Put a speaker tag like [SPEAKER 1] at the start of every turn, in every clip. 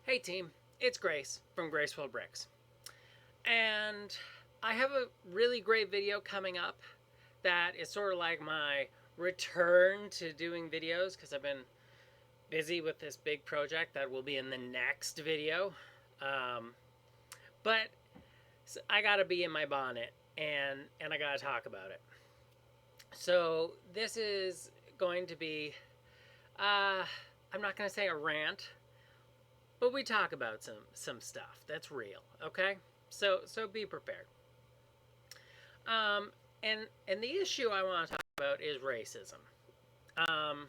[SPEAKER 1] Hey team, it's Grace from Graceful Bricks. And I have a really great video coming up that is sort of like my return to doing videos because I've been busy with this big project that will be in the next video. Um, but I gotta be in my bonnet and I gotta talk about it. So this is going to be, I'm not gonna say a rant, but we talk about some stuff that's real, okay? So be prepared. Um, and the issue I want to talk about is racism. Um,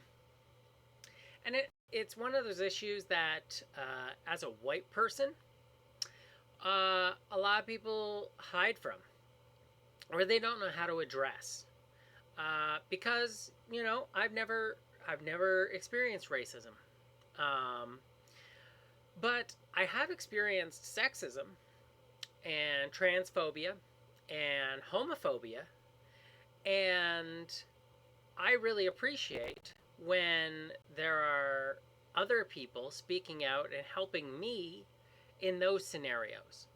[SPEAKER 1] and it's one of those issues that, as a white person, a lot of people hide from, or they don't know how to address, because I've never experienced racism. Um, but I have experienced sexism and transphobia and homophobia, and I really appreciate when there are other people speaking out and helping me in those scenarios.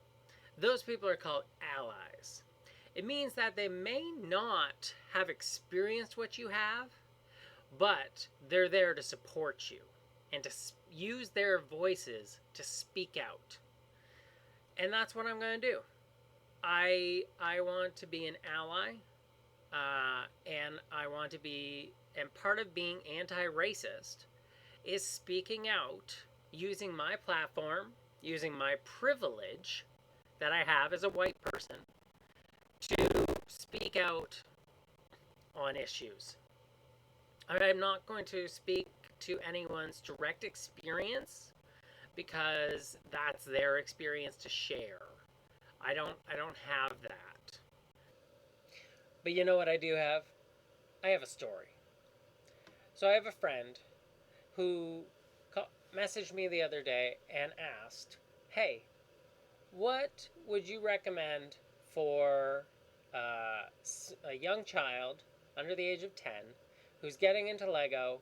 [SPEAKER 1] Those people are called allies. It means that they may not have experienced what you have, but they're there to support you and to use their voices to speak out. And that's what I'm going to do. I want to be an ally, and I want to be, and part of being anti-racist is speaking out, using my platform, using my privilege that I have as a white person to speak out on issues. I'm not going to speak to anyone's direct experience because that's their experience to share. I don't have that. But you know what I do have? I have a story. So I have a friend who messaged me the other day and asked, "Hey, what would you recommend for a young child under the age of 10 who's getting into Lego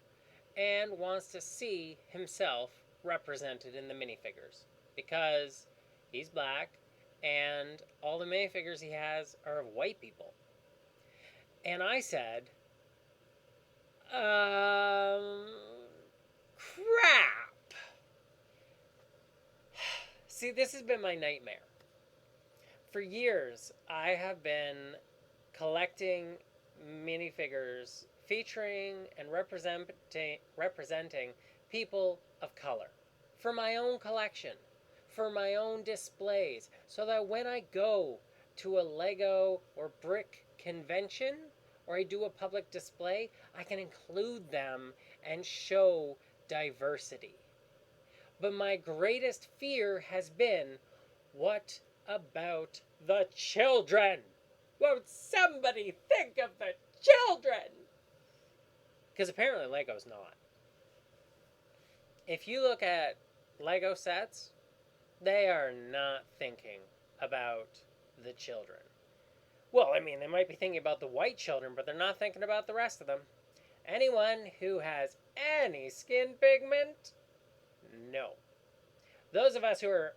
[SPEAKER 1] and wants to see himself represented in the minifigures? Because he's black and all the minifigures he has are of white people." And I said, crap. See, this has been my nightmare. For years, I have been collecting minifigures featuring and representing people of color for my own collection, for my own displays, so that when I go to a Lego or brick convention or I do a public display, I can include them and show diversity. But my greatest fear has been, what about the children? Won't somebody think of the children? Because apparently Lego's not. If you look at Lego sets, they are not thinking about the children. Well, I mean, they might be thinking about the white children, but they're not thinking about the rest of them. Anyone who has any skin pigment, no. Those of us who are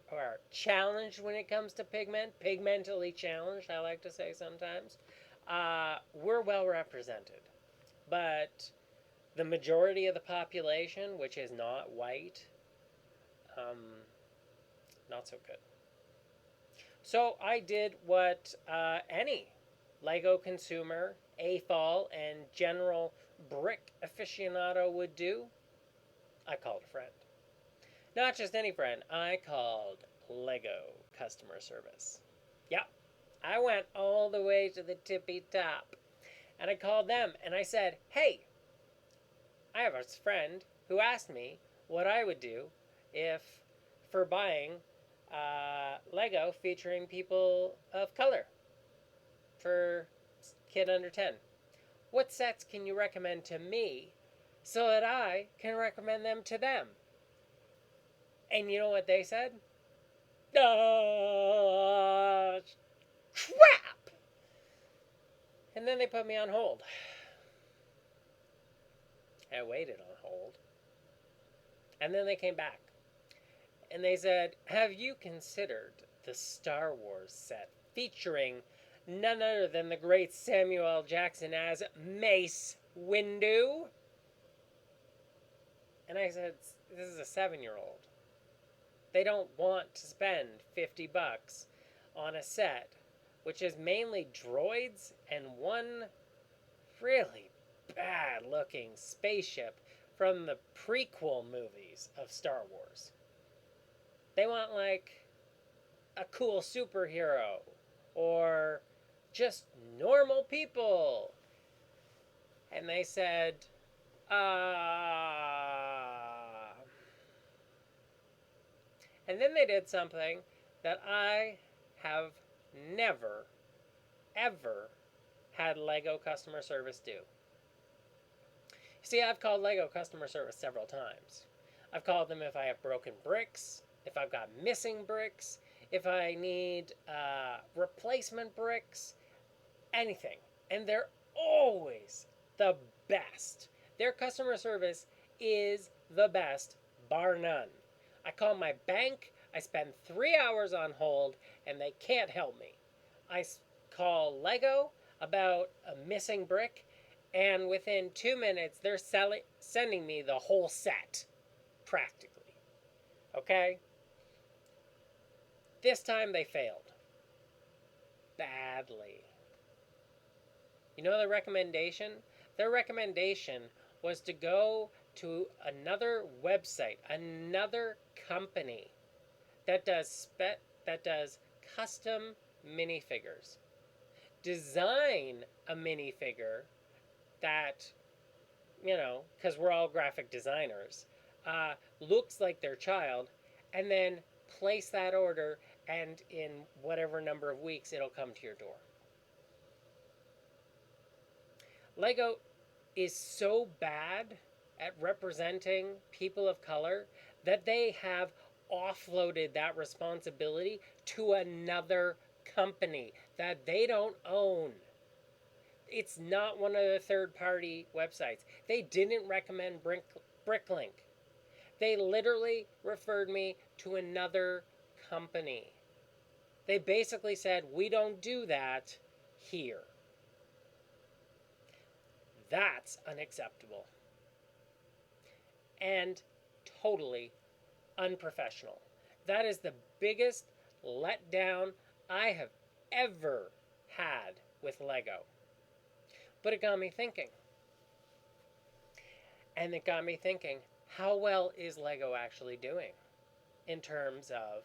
[SPEAKER 1] challenged when it comes to pigment, pigmentally challenged, I like to say sometimes, we're well represented. But the majority of the population, which is not white, not so good. So I did what any Lego consumer, AFOL, and general brick aficionado would do. I called a friend. Not just any friend, I called Lego customer service. Yep, I went all the way to the tippy top. And I called them and I said, "Hey, I have a friend who asked me what I would do if for buying Lego featuring people of color for kid under 10. What sets can you recommend to me so that I can recommend them to them?" And you know what they said? Crap! And then they put me on hold. I waited on hold. And then they came back. And they said, have you considered the Star Wars set featuring none other than the great Samuel L. Jackson as Mace Windu? And I said, this is a 7-year-old. They don't want to spend $50 on a set, which is mainly droids and one really bad looking spaceship from the prequel movies of Star Wars. They want like a cool superhero or just normal people. And they said, And then they did something that I have never, ever had Lego customer service do. See, I've called Lego customer service several times. I've called them if I have broken bricks, if I've got missing bricks, if I need replacement bricks, anything. And they're always the best. Their customer service is the best, bar none. I call my bank, I spend 3 hours on hold, and they can't help me. I call Lego about a missing brick, and within 2 minutes, they're sending me the whole set, practically. Okay? This time they failed. Badly. You know the recommendation? Their recommendation was to go to another website, another company that does custom minifigures. Design a minifigure that, you know, because we're all graphic designers, looks like their child, and then place that order, and in whatever number of weeks it'll come to your door. Lego is so bad at representing people of color that they have offloaded that responsibility to another company that they don't own. It's not one of the third-party websites. They didn't recommend Bricklink. They literally referred me to another company. They basically said, we don't do that here. That's unacceptable. And totally unprofessional. That is the biggest letdown I have ever had with Lego. But it got me thinking. And it got me thinking, how well is Lego actually doing in terms of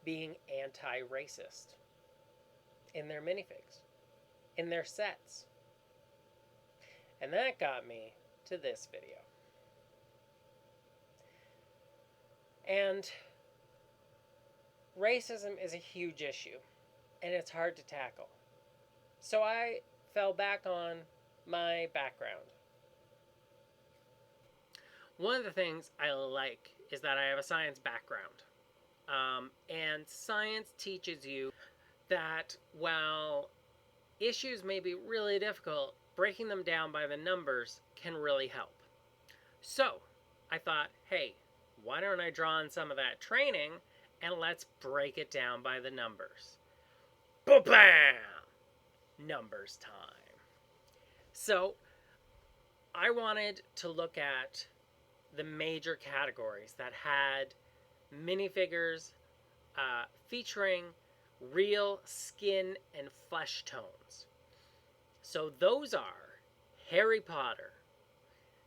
[SPEAKER 1] being anti-racist in their minifigs, in their sets? And that got me to this video. And racism is a huge issue, and it's hard to tackle. So I fell back on my background. One of the things I like is that I have a science background. And science teaches you that while issues may be really difficult, breaking them down by the numbers can really help. So I thought, hey, why don't I draw on some of that training and let's break it down by the numbers. Ba-bam! Numbers time. So I wanted to look at the major categories that had minifigures featuring real skin and flesh tones. So those are Harry Potter,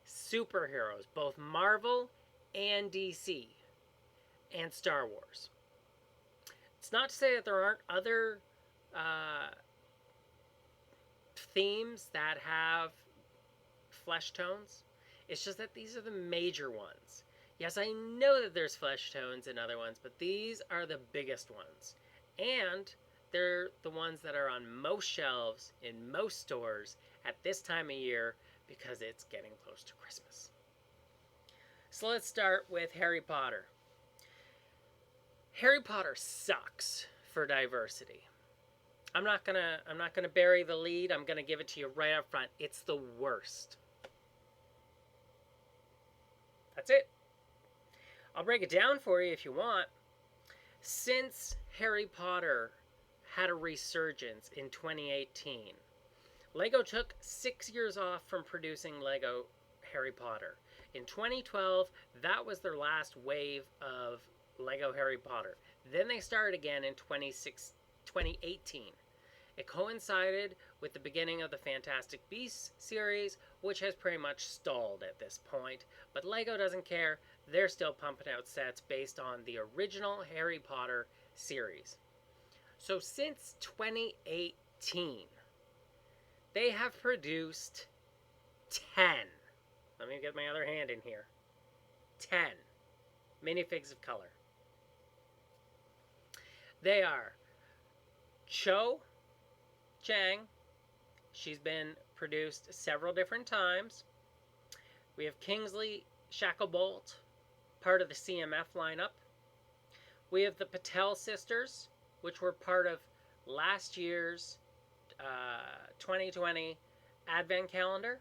[SPEAKER 1] superheroes, both Marvel and DC, and Star Wars. It's not to say that there aren't other themes that have flesh tones. It's just that these are the major ones. Yes, I know that there's flesh tones in other ones, but these are the biggest ones. And they're the ones that are on most shelves in most stores at this time of year because it's getting close to Christmas. So let's start with Harry Potter. Harry Potter sucks for diversity. I'm not gonna bury the lead. I'm gonna give it to you right up front. It's the worst. That's it. I'll break it down for you if you want. Since Harry Potter had a resurgence in 2018, Lego took 6 years off from producing Lego Harry Potter. In 2012, that was their last wave of Lego Harry Potter. Then they started again in 2018. It coincided with the beginning of the Fantastic Beasts series, which has pretty much stalled at this point. But Lego doesn't care. They're still pumping out sets based on the original Harry Potter series. So since 2018, they have produced 10. Let me get my other hand in here. 10 minifigs of color. They are Cho Chang. She's been produced several different times. We have Kingsley Shacklebolt, part of the CMF lineup. We have the Patel sisters, which were part of last year's 2020 Advent calendar.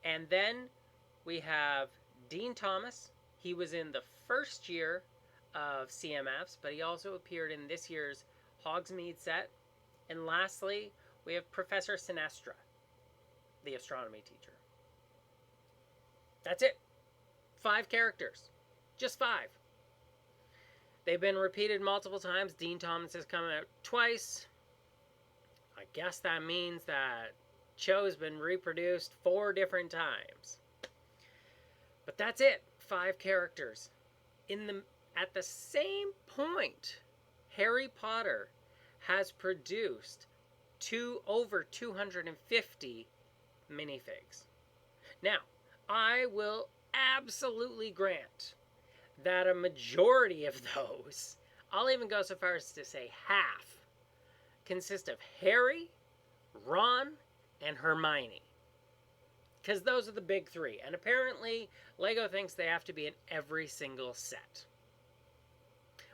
[SPEAKER 1] And then we have Dean Thomas. He was in the first year of CMFs, but he also appeared in this year's Hogsmeade set. And lastly, we have Professor Sinestra, the astronomy teacher. That's it. 5 characters. Just 5. They've been repeated multiple times. Dean Thomas has come out twice. I guess that means that Cho's been reproduced 4 different times. But that's it. 5 characters. At the same point, Harry Potter has produced over 250 minifigs. Now, I will absolutely grant that a majority of those, I'll even go so far as to say half, consist of Harry, Ron, and Hermione. Because those are the big 3. And apparently, Lego thinks they have to be in every single set.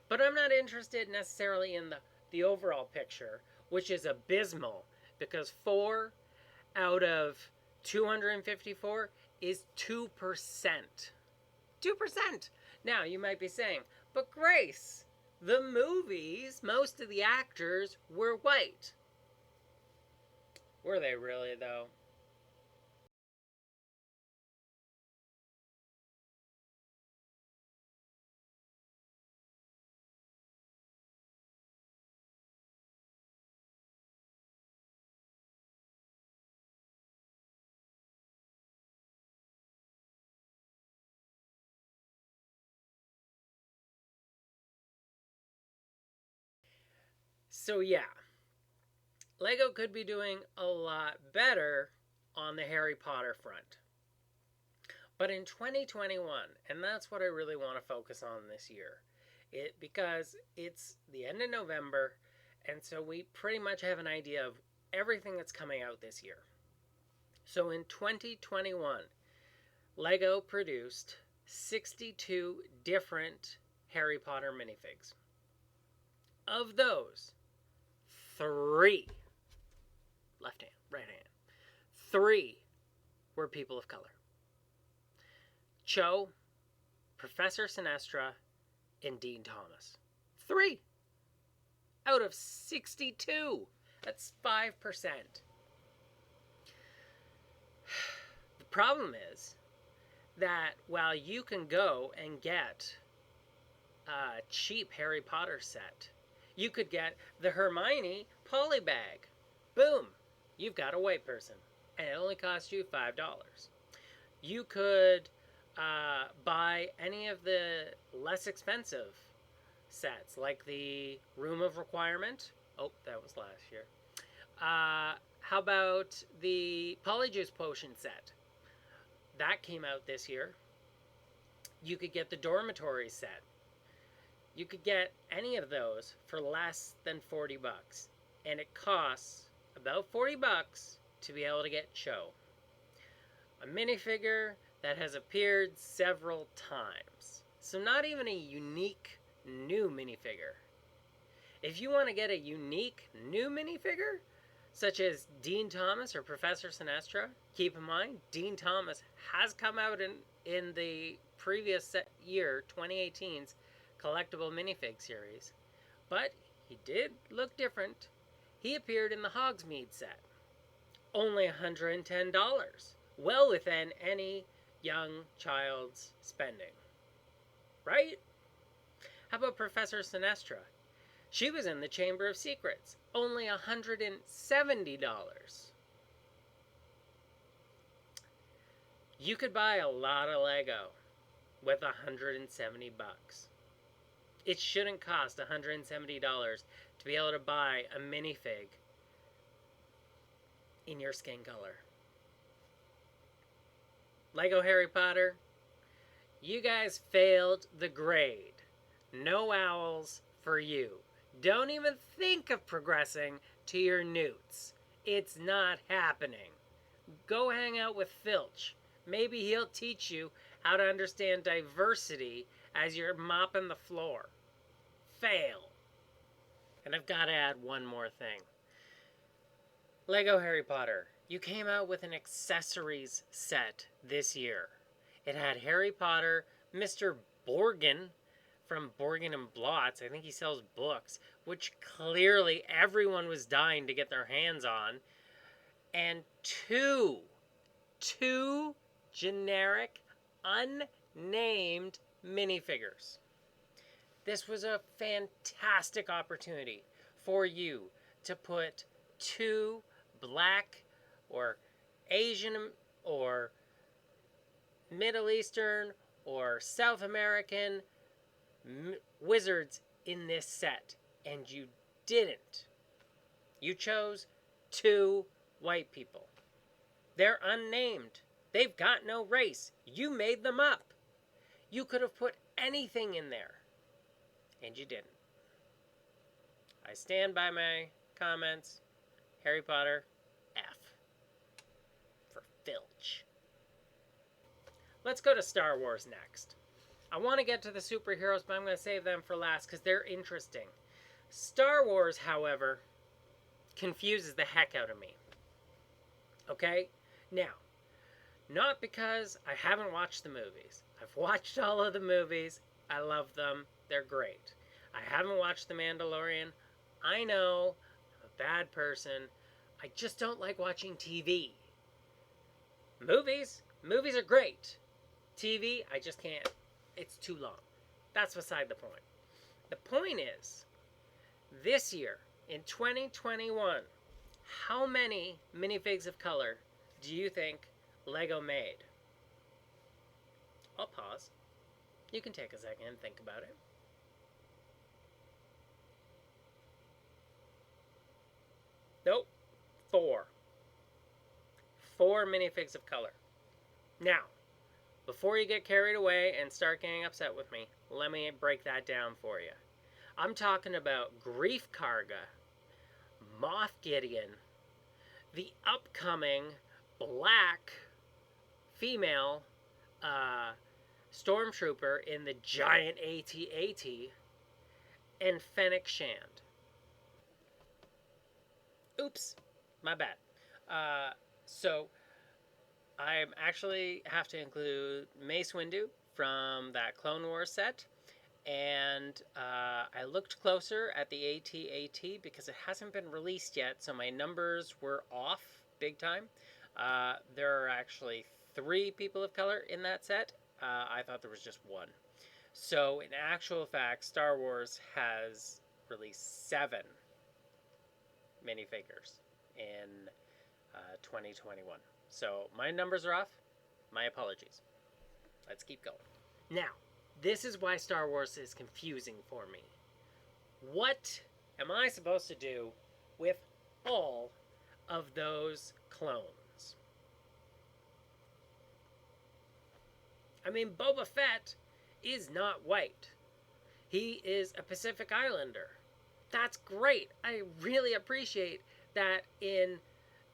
[SPEAKER 1] But I'm not interested necessarily in the overall picture, which is abysmal, because 4 out of 254 is 2%. 2%! Now, you might be saying, but Grace, the movies, most of the actors were white. Were they really, though? So yeah, Lego could be doing a lot better on the Harry Potter front. But in 2021, and that's what I really want to focus on this year, because it's the end of November, and so we pretty much have an idea of everything that's coming out this year. So in 2021, Lego produced 62 different Harry Potter minifigs. Of those, 3, left hand, right hand, 3 were people of color. Cho, Professor Sinestra, and Dean Thomas. 3 out of 62. That's 5%. The problem is that while you can go and get a cheap Harry Potter set, you could get the Hermione polybag. Boom! You've got a white person. And it only costs you $5. You could buy any of the less expensive sets, like the Room of Requirement. Oh, that was last year. How about the Polyjuice Potion set? That came out this year. You could get the Dormitory set. You could get any of those for less than $40. And it costs about $40 to be able to get Cho. A minifigure that has appeared several times. So not even a unique new minifigure. If you want to get a unique new minifigure, such as Dean Thomas or Professor Sinestra, keep in mind, Dean Thomas has come out in the previous year, 2018's collectible minifig series. But he did look different. He appeared in the Hogsmeade set. Only $110. Well within any young child's spending. Right? How about Professor Sinestra? She was in the Chamber of Secrets. Only $170. You could buy a lot of Lego with $170. It shouldn't cost $170 to be able to buy a minifig in your skin color. Lego Harry Potter, you guys failed the grade. No owls for you. Don't even think of progressing to your newts. It's not happening. Go hang out with Filch. Maybe he'll teach you how to understand diversity as you're mopping the floor. Fail. And I've got to add one more thing. Lego Harry Potter, you came out with an accessories set this year. It had Harry Potter, Mr. Borgin from Borgin and Blotz. I think he sells books, which clearly everyone was dying to get their hands on. And two generic, unnamed minifigures. This was a fantastic opportunity for you to put two Black or Asian or Middle Eastern or South American wizards in this set, and you didn't. You chose two white people. They're unnamed. They've got no race. You made them up. You could have put anything in there, and you didn't. I stand by my comments. Harry Potter, F. For Filch. Let's go to Star Wars next. I want to get to the superheroes, but I'm going to save them for last because they're interesting. Star Wars, however, confuses the heck out of me. Okay? Now, not because I haven't watched the movies. I've watched all of the movies. I love them. They're great. I haven't watched The Mandalorian. I know. I'm a bad person. I just don't like watching TV. Movies are great. TV, I just can't. It's too long. That's beside the point. The point is, this year, in 2021, how many minifigs of color do you think Lego made? I'll pause. You can take a second and think about it. Nope. 4. 4 minifigs of color. Now, before you get carried away and start getting upset with me, let me break that down for you. I'm talking about Grief Karga, Moff Gideon, the upcoming black female stormtrooper in the giant AT-AT, and Fennec Shand. Oops, my bad. So I actually have to include Mace Windu from that Clone Wars set. And I looked closer at the AT-AT because it hasn't been released yet, so my numbers were off big time. There are actually 3 people of color in that set. I thought there was just 1. So in actual fact, Star Wars has released 7 minifigures in 2021. So my numbers are off. My apologies. Let's keep going. Now, this is why Star Wars is confusing for me. What am I supposed to do with all of those clones? I mean, Boba Fett is not white. He is a Pacific Islander. That's great. I really appreciate that in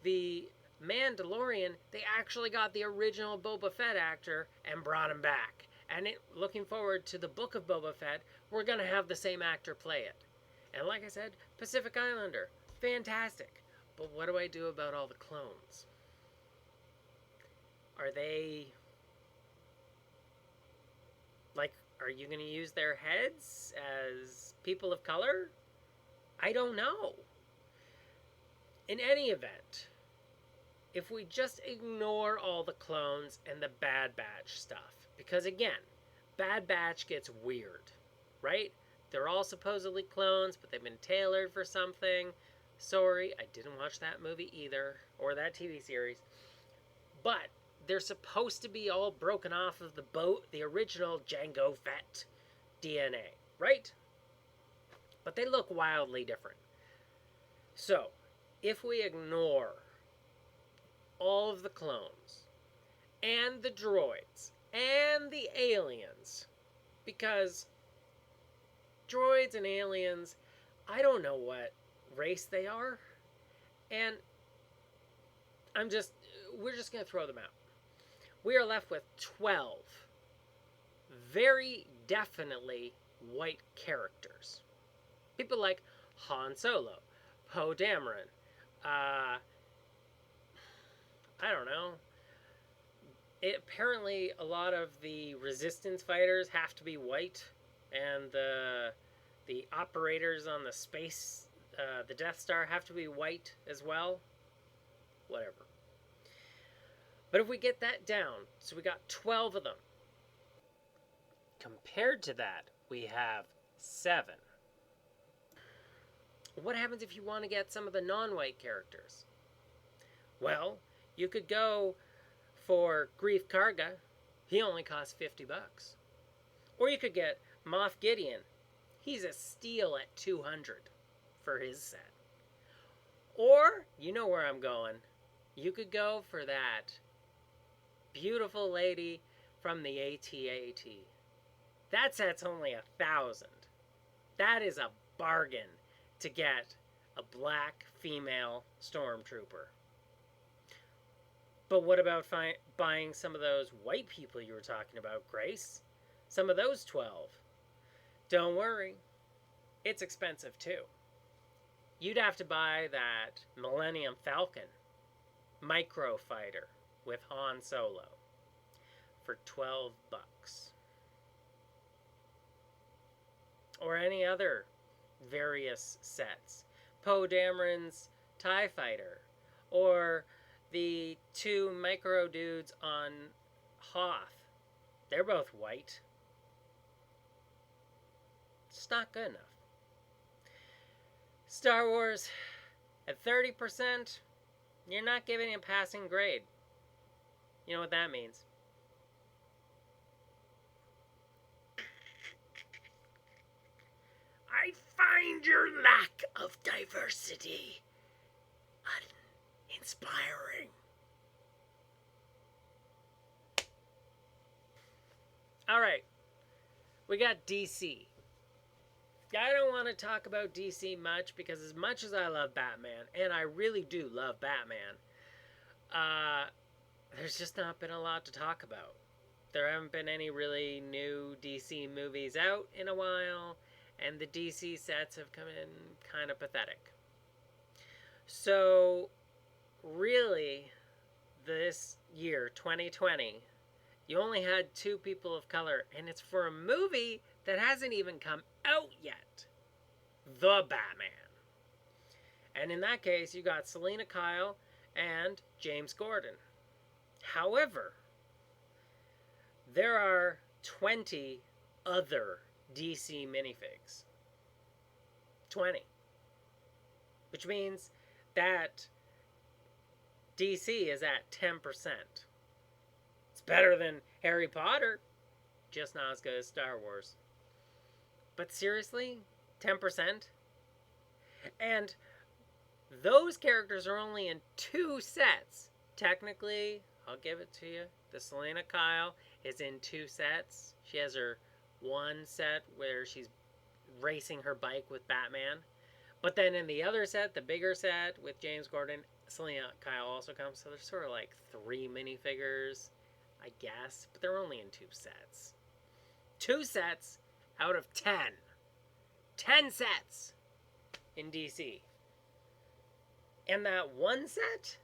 [SPEAKER 1] the Mandalorian, they actually got the original Boba Fett actor and brought him back. And looking forward to the book of Boba Fett, we're going to have the same actor play it. And like I said, Pacific Islander, fantastic. But what do I do about all the clones? Are they Like, are you going to use their heads as people of color? I don't know. In any event, if we just ignore all the clones and the Bad Batch stuff, because again, Bad Batch gets weird, right? They're all supposedly clones, but they've been tailored for something. Sorry, I didn't watch that movie either, or that TV series. But they're supposed to be all broken off of the original Jango Fett DNA, right? But they look wildly different. So, if we ignore all of the clones, and the droids, and the aliens, because droids and aliens, I don't know what race they are, and we're just going to throw them out. We are left with 12 very definitely white characters. People like Han Solo, Poe Dameron, I don't know. Apparently, a lot of the resistance fighters have to be white, and the operators on the space, the Death Star, have to be white as well. Whatever. But if we get that down, so we got 12 of them. Compared to that, we have 7. What happens if you want to get some of the non-white characters? Well, you could go for Grief Karga. He only costs $50. Or you could get Moff Gideon. He's a steal at $200 for his set. Or, you know where I'm going, you could go for that beautiful lady from the AT-AT. That set's only $1,000. That is a bargain to get a black female stormtrooper. But what about buying some of those white people you were talking about, Grace? Some of those 12. Don't worry, it's expensive too. You'd have to buy that Millennium Falcon microfighter with Han Solo for $12. Or any other various sets. Poe Dameron's TIE Fighter, or the 2 micro dudes on Hoth. They're both white. It's not good enough. Star Wars, at 30%, you're not giving a passing grade. You know what that means? I find your lack of diversity uninspiring. Alright, we got DC. I don't want to talk about DC much because as much as I love Batman, and I really do love Batman, there's just not been a lot to talk about. There haven't been any really new DC movies out in a while, and the DC sets have come in kind of pathetic. So, really, this year, 2020, you only had 2 people of color, and it's for a movie that hasn't even come out yet. The Batman. And in that case, you got Selena Kyle and James Gordon. However, there are 20 other DC minifigs. 20. Which means that DC is at 10%. It's better than Harry Potter, just not as good as Star Wars. But seriously, 10%? And those characters are only in 2 sets. Technically, I'll give it to you. The Selena Kyle is in 2 sets. She has her one set where she's racing her bike with Batman. But then in the other set, the bigger set with James Gordon, Selena Kyle also comes. So there's sort of like 3 minifigures, I guess. But they're only in 2 sets. 2 sets out of 10. 10 sets in DC. And that one set,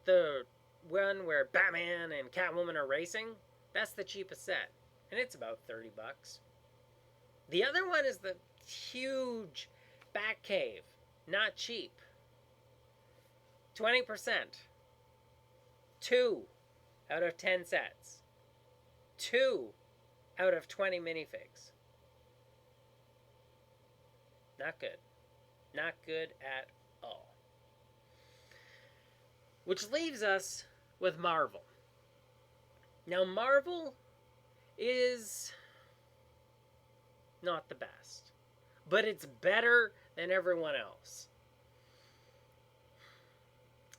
[SPEAKER 1] the one where Batman and Catwoman are racing, that's the cheapest set. and it's about 30 bucks. The other one is the huge Batcave, not cheap. 20%. 2 out of 10 sets. 2 out of 20 minifigs. Not good. Not good at all. Which leaves us with Marvel. Now, Marvel is not the best, but it's better than everyone else.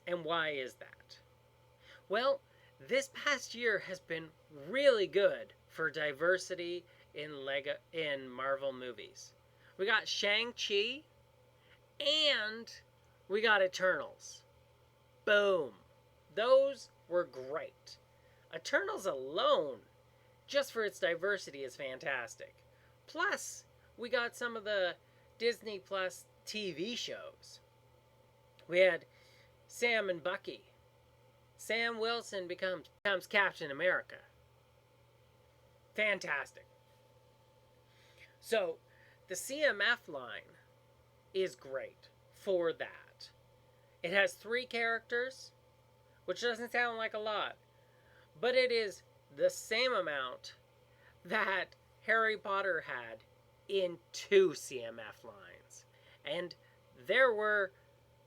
[SPEAKER 1] And why is that? Well, this past year has been really good for diversity in Marvel movies. We got Shang-Chi and we got Eternals. Boom. Those were great. Eternals alone, just for its diversity, is fantastic. Plus, we got some of the Disney Plus TV shows. We had Sam and Bucky. Sam Wilson becomes Captain America. Fantastic. So, the CMF line is great for that. It has 3 characters, which doesn't sound like a lot, but it is the same amount that Harry Potter had in 2 CMF lines. And there were,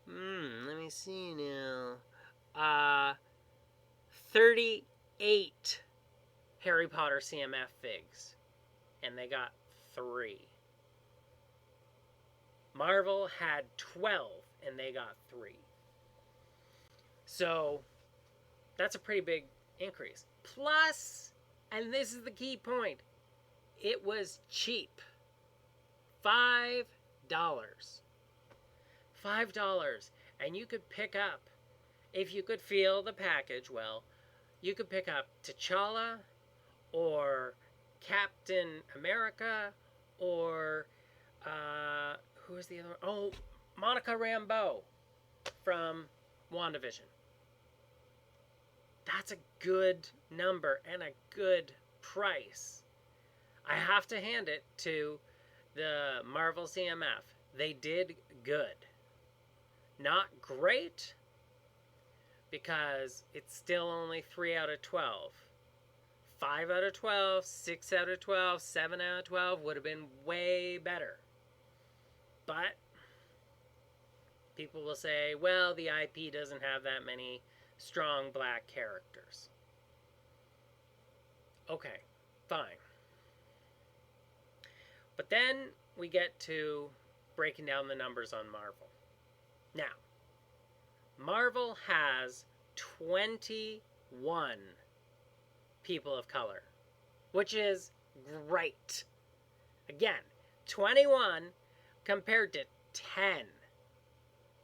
[SPEAKER 1] let me see now, 38 Harry Potter CMF figs, and they got 3. Marvel had 12, and they got 3. So, that's a pretty big increase. Plus, and this is the key point, it was cheap. $5. $5. And you could pick up, if you could feel the package well, you could pick up T'Challa or Captain America or, who is the other one? Oh, Monica Rambeau from WandaVision. That's a good number and a good price. I have to hand it to the Marvel CMF. They did good. Not great, because it's still only 3 out of 12. 5 out of 12, 6 out of 12, 7 out of 12 would have been way better. But people will say, well, the IP doesn't have that many strong black characters. Okay, fine. But then we get to breaking down the numbers on Marvel. Now, Marvel has 21 people of color, which is great. Again, 21 compared to 10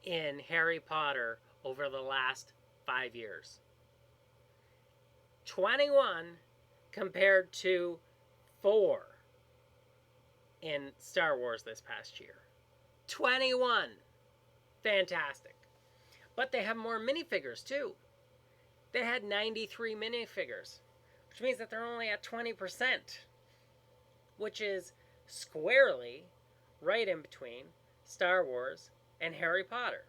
[SPEAKER 1] in Harry Potter over the last 5 years. 21 compared to 4 in Star Wars this past year. 21. Fantastic. But they have more minifigures too. They had 93 minifigures, which means that they're only at 20%, which is squarely right in between Star Wars and Harry Potter.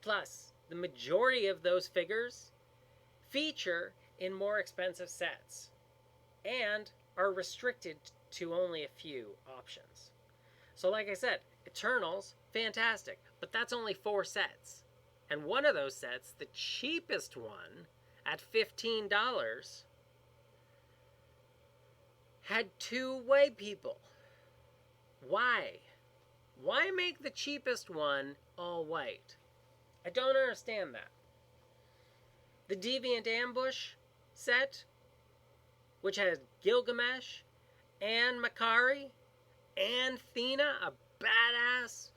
[SPEAKER 1] Plus, the majority of those figures feature in more expensive sets and are restricted to only a few options. So like I said, Eternals, fantastic, but that's only 4 sets. And one of those sets, the cheapest one, at $15, had 2 white people. Why? Why make the cheapest one all white? I don't understand that. The Deviant Ambush set, which has Gilgamesh and Makari and Thena, a badass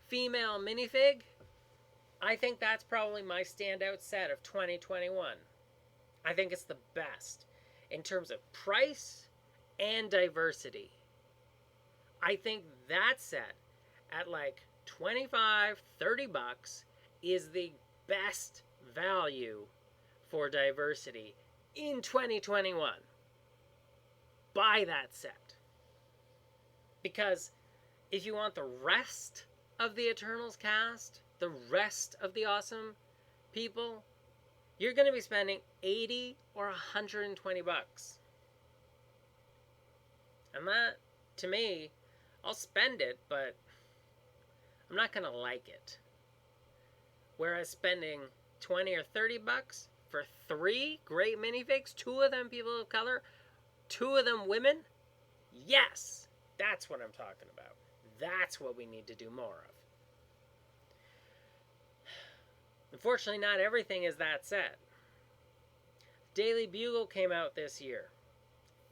[SPEAKER 1] female minifig, I think that's probably my standout set of 2021. I think it's the best in terms of price and diversity. I think that set at like 25, 30 bucks is the best value for diversity in 2021. buy that set. Because if you want the rest of the Eternals cast, the rest of the awesome people, you're going to be spending $80 or $120. And that, to me, I'll spend it, but I'm not going to like it. Whereas spending $20 or $30 for 3 great minifigs, 2 of them people of color, 2 of them women, yes, that's what I'm talking about. That's what we need to do more of. Unfortunately, not everything is that set. Daily Bugle came out this year.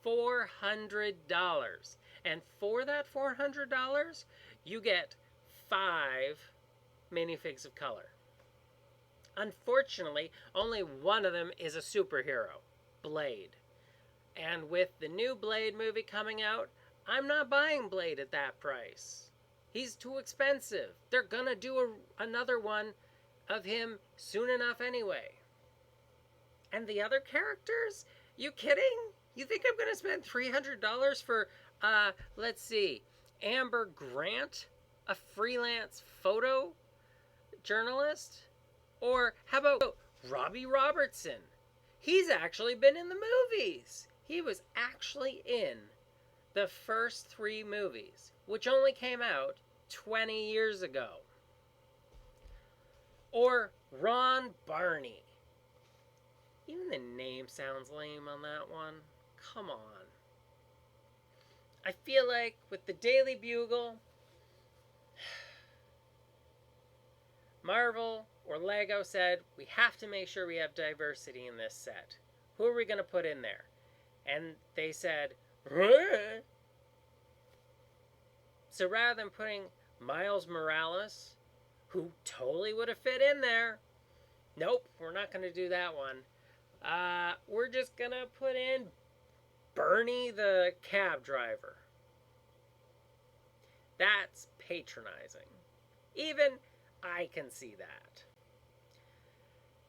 [SPEAKER 1] $400. And for that $400, you get 5 minifigs of color. Unfortunately, only one of them is a superhero, Blade. And with the new Blade movie coming out, I'm not buying Blade at that price. He's too expensive. They're gonna do another one of him soon enough anyway. And the other characters? You kidding? You think I'm gonna spend $300 for, let's see, Amber Grant, a freelance photo journalist? Or how about Robbie Robertson? He's actually been in the movies. He was actually in the first 3 movies, which only came out 20 years ago. Or Ron Barney. Even the name sounds lame on that one. Come on. I feel like with the Daily Bugle, Marvel or Lego said, we have to make sure we have diversity in this set. Who are we going to put in there? And they said, "Huh?" So rather than putting Miles Morales, who totally would have fit in there, nope, we're not going to do that one. We're just going to put in Bernie the cab driver. That's patronizing. Even I can see that.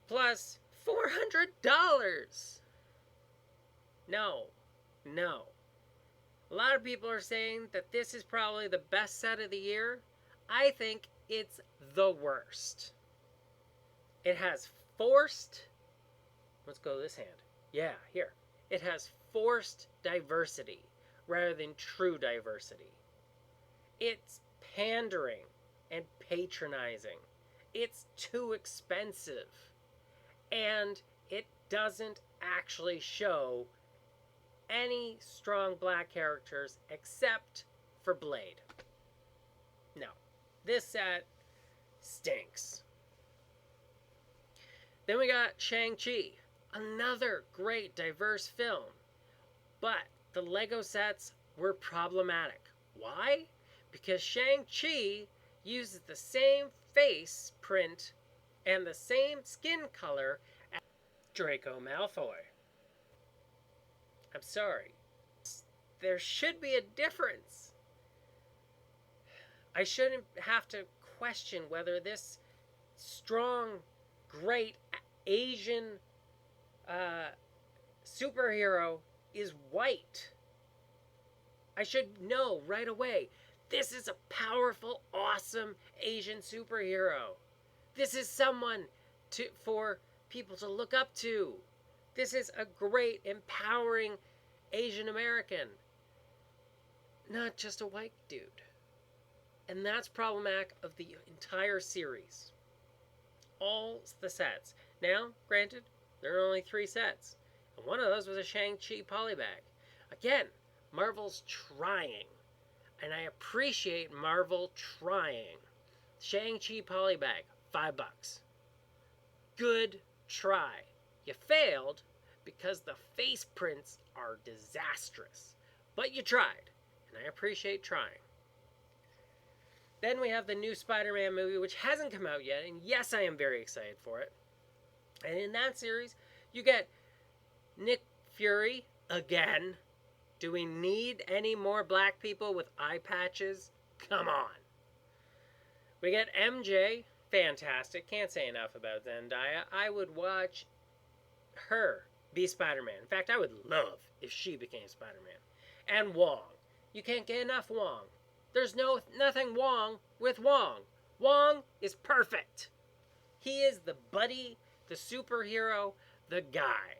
[SPEAKER 1] Plus $400. No. A lot of people are saying that this is probably the best set of the year. I think it's the worst. It has forced, let's go this hand. Yeah, here. It has forced diversity rather than true diversity. It's pandering and patronizing. It's too expensive. And it doesn't actually show any strong black characters except for Blade. No. This set stinks. Then we got Shang-Chi. Another great diverse film. But the Lego sets were problematic. Why? Because Shang-Chi uses the same face print and the same skin color as Draco Malfoy. I'm sorry. There should be a difference. I shouldn't have to question whether this strong, great Asian superhero is white. I should know right away. This is a powerful, awesome Asian superhero. This is someone for people to look up to. This is a great, empowering Asian American. Not just a white dude. And that's problematic of the entire series. All the sets. Now, granted, there are only 3 sets. And one of those was a Shang-Chi polybag. Again, Marvel's trying. And I appreciate Marvel trying. Shang-Chi polybag, $5. Good try. You failed because the face prints are disastrous. But you tried. And I appreciate trying. Then we have the new Spider-Man movie, which hasn't come out yet. And yes, I am very excited for it. And in that series, you get Nick Fury again. Do we need any more black people with eye patches? Come on. We get MJ. Fantastic. Can't say enough about Zendaya. I would watch her be Spider-Man. In fact, I would love if she became Spider-Man. and Wong. You can't get enough Wong. There's nothing wrong with Wong. Wong is perfect. He is the buddy, the superhero, the guy.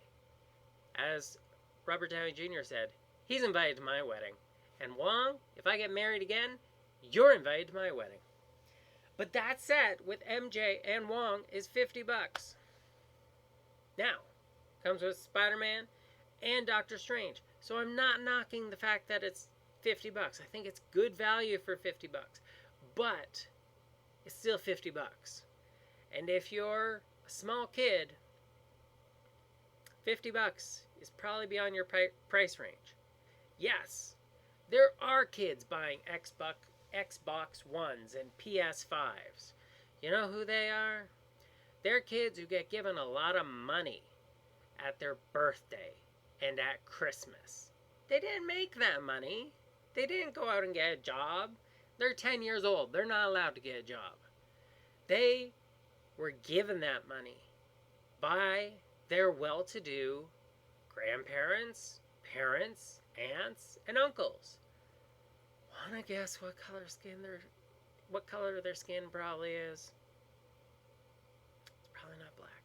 [SPEAKER 1] As Robert Downey Jr. said, he's invited to my wedding. And Wong, if I get married again, you're invited to my wedding. But that set with MJ and Wong is $50. Now, comes with Spider-Man and Doctor Strange. So I'm not knocking the fact that it's $50. I think it's good value for $50. But it's still $50. And if you're a small kid, $50 is probably beyond your price range. Yes, there are kids buying Xbox Ones and PS5s. You know who they are? They're kids who get given a lot of money at their birthday and at Christmas. They didn't make that money. They didn't go out and get a job. They're 10 years old. They're not allowed to get a job. They were given that money by their well-to-do grandparents, parents, aunts, and uncles. Wanna guess what color their skin probably is? It's probably not black.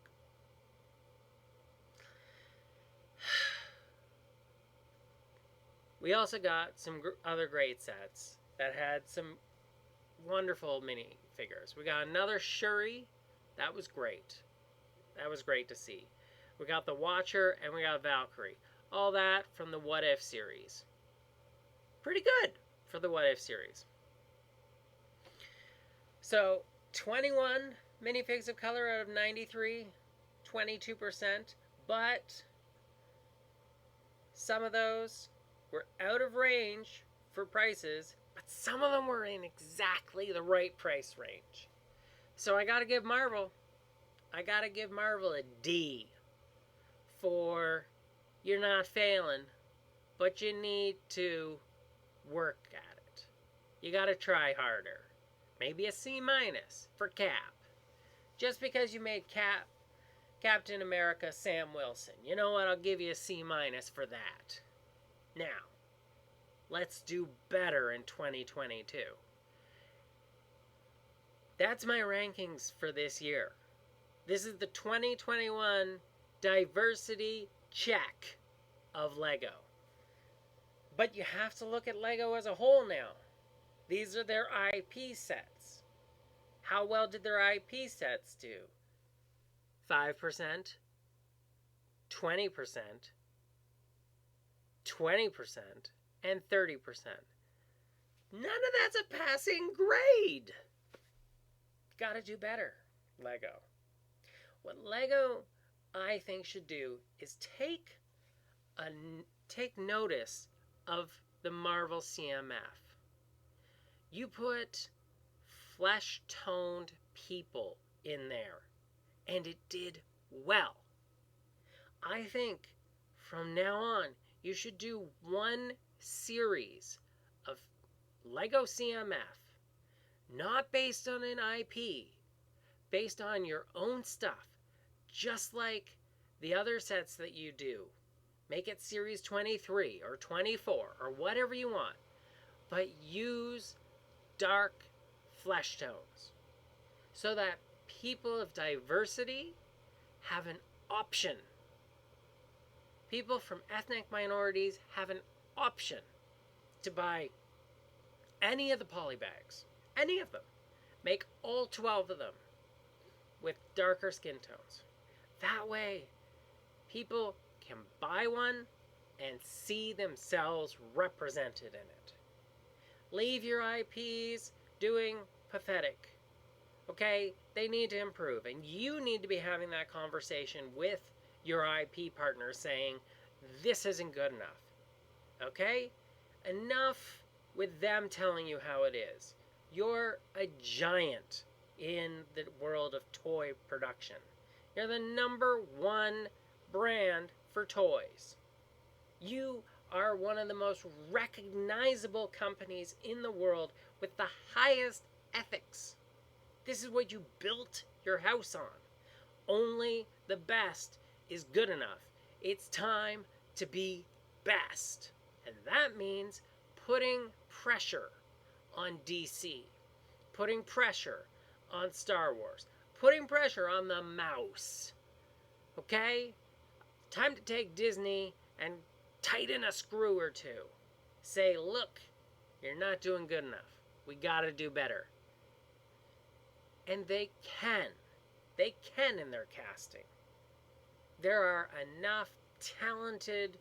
[SPEAKER 1] We also got some other great sets that had some wonderful minifigures. We got another Shuri. That was great. That was great to see. We got the Watcher and we got Valkyrie. All that from the What If series. Pretty good for the What If series. So, 21 minifigs of color out of 93, 22%, but some of those were out of range for prices, but some of them were in exactly the right price range. So I gotta give Marvel a D for you're not failing, but you need to work at it. You gotta try harder. Maybe a C- for Cap. Just because you made Captain America Sam Wilson. You know what? I'll give you a C- for that. Now, let's do better in 2022. That's my rankings for this year. This is the 2021 diversity check of Lego. But you have to look at Lego as a whole now. These are their IP sets. How well did their IP sets do? 5%, 20%, 20%, and 30%. None of that's a passing grade. Gotta do better, Lego. What Lego, I think, should do is take notice of the Marvel CMF. You put flesh-toned people in there, and it did well. I think from now on, you should do one series of Lego CMF, not based on an IP, based on your own stuff, just like the other sets that you do. Make it series 23 or 24 or whatever you want, but use dark flesh tones so that people of diversity have an option. People from ethnic minorities have an option to buy any of the polybags, any of them. Make all 12 of them with darker skin tones. That way, people can buy one and see themselves represented in it. Leave your IPs doing pathetic. Okay? They need to improve. And you need to be having that conversation with your IP partner saying, this isn't good enough. Okay? Enough with them telling you how it is. You're a giant in the world of toy production. You're the #1 brand for toys. You are one of the most recognizable companies in the world with the highest ethics. This is what you built your house on. Only the best is good enough. It's time to be best. And that means putting pressure on DC, putting pressure on Star Wars, putting pressure on the mouse. Okay? Time to take Disney and tighten a screw or two. Say, look, you're not doing good enough. We gotta do better. And they can. They can in their casting. There are enough talented,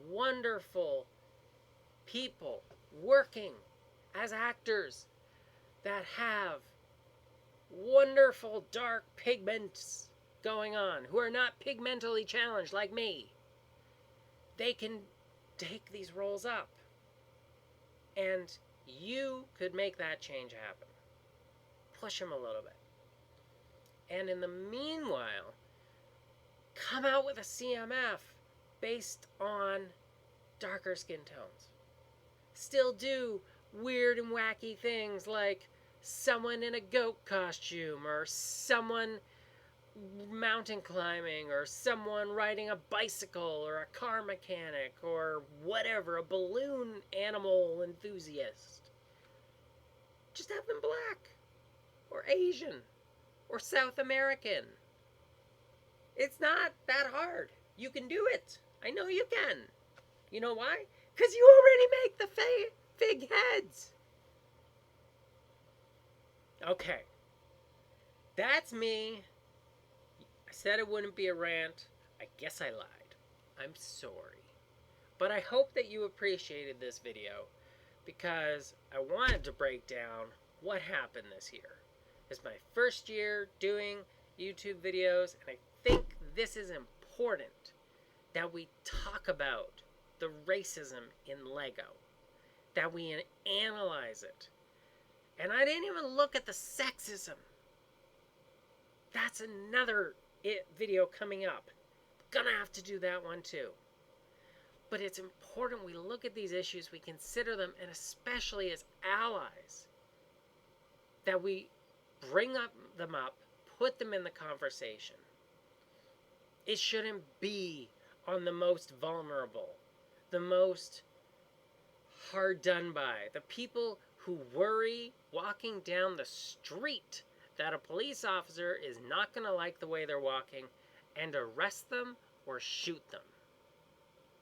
[SPEAKER 1] wonderful people working as actors that have wonderful dark pigments going on, who are not pigmentally challenged like me. They can take these roles up. And you could make that change happen. Push them a little bit. And in the meanwhile, come out with a CMF based on darker skin tones. Still do weird and wacky things like someone in a goat costume, or someone mountain climbing, or someone riding a bicycle, or a car mechanic, or whatever, a balloon animal enthusiast. Just have them black, or Asian, or South American. It's not that hard. You can do it. I know you can. You know why? Because you already make the fig heads. Okay. That's me. I said it wouldn't be a rant. I guess I lied. I'm sorry. But I hope that you appreciated this video, because I wanted to break down what happened this year. It's my first year doing YouTube videos, and I think this is important that we talk about the racism in Lego, that we analyze it. And I didn't even look at the sexism. That's another video coming up. Gonna have to do that one too. But it's important we look at these issues, we consider them, and especially as allies, that we bring them up, put them in the conversation. It shouldn't be on the most vulnerable, the most hard done by, the people who worry walking down the street that a police officer is not going to like the way they're walking and arrest them or shoot them.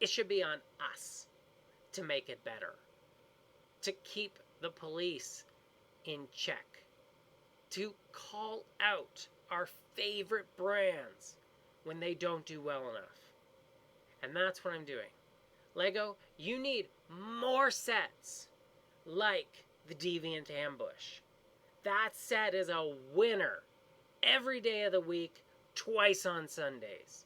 [SPEAKER 1] It should be on us to make it better, to keep the police in check, to call out our favorite brands when they don't do well enough. And that's what I'm doing. Lego, you need more sets like the Deviant Ambush. That set is a winner every day of the week, twice on Sundays.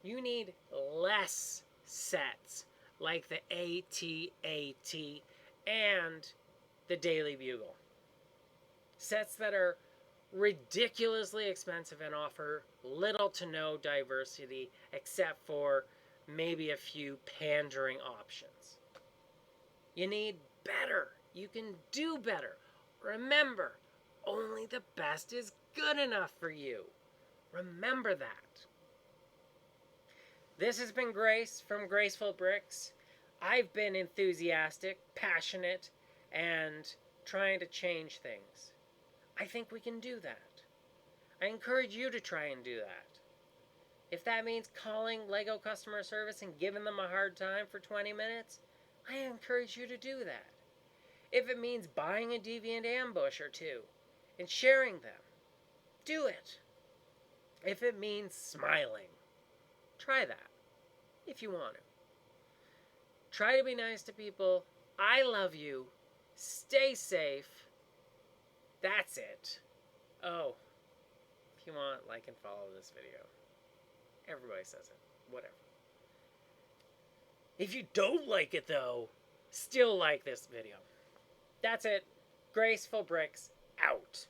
[SPEAKER 1] You need less sets like the AT-AT and the Daily Bugle. Sets that are ridiculously expensive and offer little to no diversity except for maybe a few pandering options. You need better. You can do better. Remember, only the best is good enough for you. Remember that. This has been Grace from Graceful Bricks. I've been enthusiastic, passionate, and trying to change things. I think we can do that. I encourage you to try and do that. If that means calling Lego customer service and giving them a hard time for 20 minutes, I encourage you to do that. If it means buying a Deviant Ambush or two and sharing them, do it. If it means smiling, try that if you want to. Try to be nice to people. I love you. Stay safe. That's it. Oh, if you want, like and follow this video. Everybody says it. Whatever. If you don't like it, though, still like this video. That's it. Graceful Bricks out.